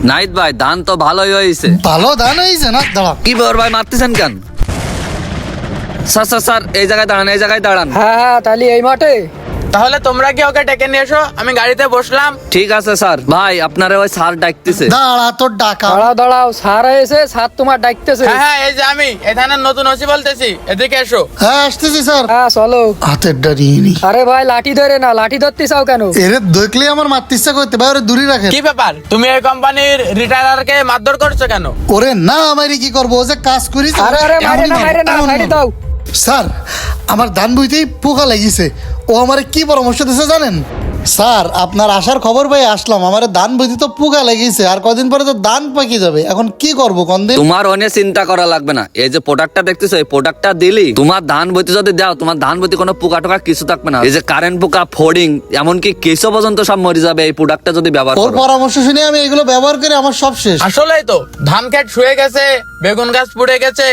Night ভাই ধান তো ভালোই হয়েছে। ভালো ধান হয়েছে না? দাঁড়া। কি ব্যাপার ভাই, মারতেছেন কেন? স্যার স্যার স্যার, এই জায়গায় দাঁড়ান, এই জায়গায় দাঁড়ান। হ্যাঁ, তাহলে এই মাঠে। তাহলে তোমরা কি ওকে ডেকে নিয়ে এসো, আমি গাড়িতে বসলাম। ঠিক আছে স্যার। ভাই আপনারা ওই স্যার ডাকতেছে। দাঁড়া, তোর ডাকা। দাঁড়াও দাঁড়াও, স্যার এসে স্যার তোমার ডাকতেছে। হ্যাঁ হ্যাঁ, এই যে আমি এখানে নতুন ওসি বলতেছি, এদিকে এসো। হ্যাঁ, আসতেছি স্যার। হ্যাঁ চলো। হাতের দাঁড়িয়ে নি। আরে ভাই লাঠি ধরে না, লাঠি ধরতে চাও কেন? এরে দেখলে আমার মারতে ইচ্ছা করতে ভাই, ওরে দূরে রাখেন। কি ব্যাপার, তুমি এই কোম্পানির রিটায়ারকে মারধর করছো কেন? ওরে না, আমারই কি করবো, ও যে কাজ করি। আরে আরে মারে না, মারে না, মারি দাও। স্যার, আমার ধান বইতেই পোকা লেগেছে। ও আমারে কি পরামর্শ দিয়েছে জানেন? স্যার, আপনার আসার খবর পাই আসলাম। আমার ধান বইতে তো পোকা লেগেছে, আর কদিন পরে তো ধান পাকি যাবে। এখন কি করবো কোন দিন? তোমার অনেক চিন্তা করা লাগবে না। এই যে প্রোডাক্টটা দেখতেছো, এই প্রোডাক্টটা দিলি তোমার ধান বইতে যদি দাও, তোমার ধান বইতে কোনো পোকা টোকা কিছু থাকবে না। এই যে কারেন্ট পোকা, ফোডিং, এমনকি কেঁচো পর্যন্ত সব মরে যাবে এই প্রোডাক্টটা যদি ব্যবহার ওর করো। পরামর্শ শুনে আমি এগুলো ব্যবহার করে আমার সব শেষ। আসলেই তো ধান খেত শুয়ে গেছে, বেগুন গাছ পুড়ে গেছে।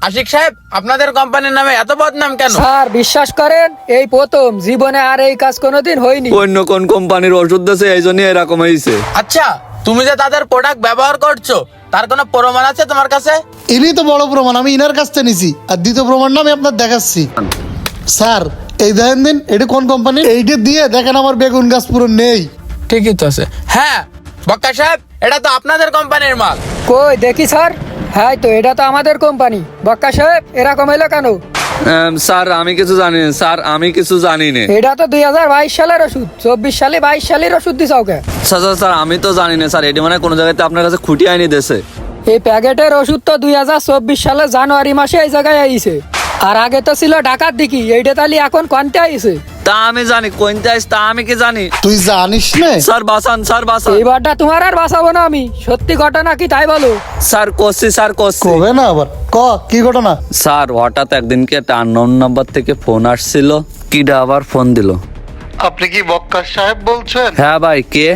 আশিক সাহেব, আপনাদের কোম্পানির নামে এত বদনাম কেন? স্যার বিশ্বাস করেন, এই প্রথম জীবনে আর এই কাজ কোনোদিন হয়নি। অন্য কোন কোম্পানির ওষুধ দিয়েছে, এই জন্য এরকম হয়েছে। আচ্ছা, তুমি যে তাদের প্রোডাক্ট ব্যবহার করছো, তার কোনো প্রমাণ আছে তোমার কাছে? ইনি তো বড় প্রমাণ, আমি ইনার কাছ থেকে নিছি। আর দ্বিতীয় প্রমাণটা আমি আপনার দেখাচ্ছি। স্যার, এই দেখেন দিন, এটা কোন কোম্পানি? এইটা দিয়ে দেখেন আমার বেগুন গাছ পুরো নেই। ঠিকই তো আছে। হ্যাঁ বক্কা সাহেব, এটা তো আপনাদের কোম্পানির মাল। কই দেখি স্যার। হ্যাঁ তো এটা তো আমাদের কোম্পানি। বক্কা সাহেব এরকম হলো কেন? স্যার আমি কিছু জানি না, স্যার আমি কিছু জানি না। এটা তো 2022 সালের ওষুধ, 24 সালে 22 সালের ওষুধ দিছ ওকে। স্যার স্যার স্যার, আমি তো জানি না স্যার। এটি মানে কোনো জায়গাতে আপনার কাছে খুঁটি আইনি দেশে। এই প্যাকেটের ওষুধ তো 2024 সালে জানুয়ারি মাসে এই জায়গায় আইছে। আর আগে তো ছিল ঢাকার দিকে, এইটা তাহলে এখন কোনতে আইছে? তা আমি জানি কোনটা আইস, তা আমি কি জানি? তুই জানিস না? স্যার বাঁচান, স্যার বাঁচান। এইবারটা তোমার আর বাঁচাবো না আমি। সত্যি ঘটনা কি তাই বলো। স্যার করছি, স্যার করছি। কবে না আবার কি ঘটনা? স্যার হঠাৎ একদিনকে একটা আননোন নাম্বার থেকে ফোন আসছিল, কিডা আবার ফোন দিল। আপনি কি বক্কার সাহেব বলছেন? হ্যাঁ ভাই, কে?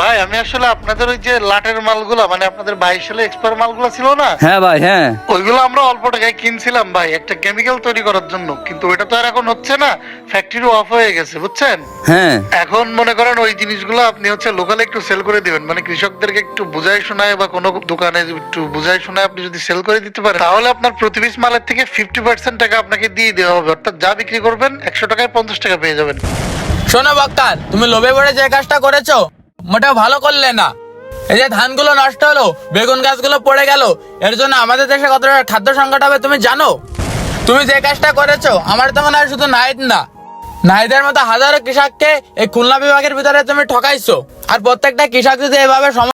ভাই, আমি আসলে আপনাদের ওই যে লাটের মালগুলা, মানে আপনাদের 22 সালে এক্সপায়ার মালগুলা ছিল না, হ্যাঁ ভাই, হ্যাঁ। ওইগুলো আমরা অল্প টাকায় কিনছিলাম ভাই, একটা কেমিক্যাল তৈরি করার জন্য। কিন্তু ওইটা তো আর এখন হচ্ছে না, ফ্যাক্টরি অফ হয়ে গেছে, বুঝছেন? হ্যাঁ এখন মনে করেন ওই জিনিসগুলো আপনি হচ্ছে লোকালে একটু সেল করে দিবেন, মানে কৃষকদেরকে একটু বুঝাই শোনায় বা কোনো দোকানে একটু বুঝাই শোনায় আপনি যদি সেল করে দিতে পারেন, তাহলে আপনার প্রতি পিস মালের থেকে 50% টাকা আপনাকে দিয়ে দেওয়া হবে। অর্থাৎ যা বিক্রি করবেন 100 টাকায় 50 টাকা পেয়ে যাবেন। শোনো বক্কার, তুমি লোভে পড়ে যে কাজটা করেছো মোটেও ভালো করলে না। এই যে ধানগুলো নষ্ট হলো, বেগুন গাছগুলো পড়ে গেল, এর জন্য আমাদের দেশে কত টাকা খাদ্য সংকট হবে তুমি জানো? তুমি যে কাজটা করেছো, আমার তো মনে হয় শুধু নাহিদ না, নাহিদের মতো হাজারো কৃষককে এই খুলনা বিভাগের ভিতরে তুমি ঠকাইছো। আর প্রত্যেকটা কৃষক যদি এভাবে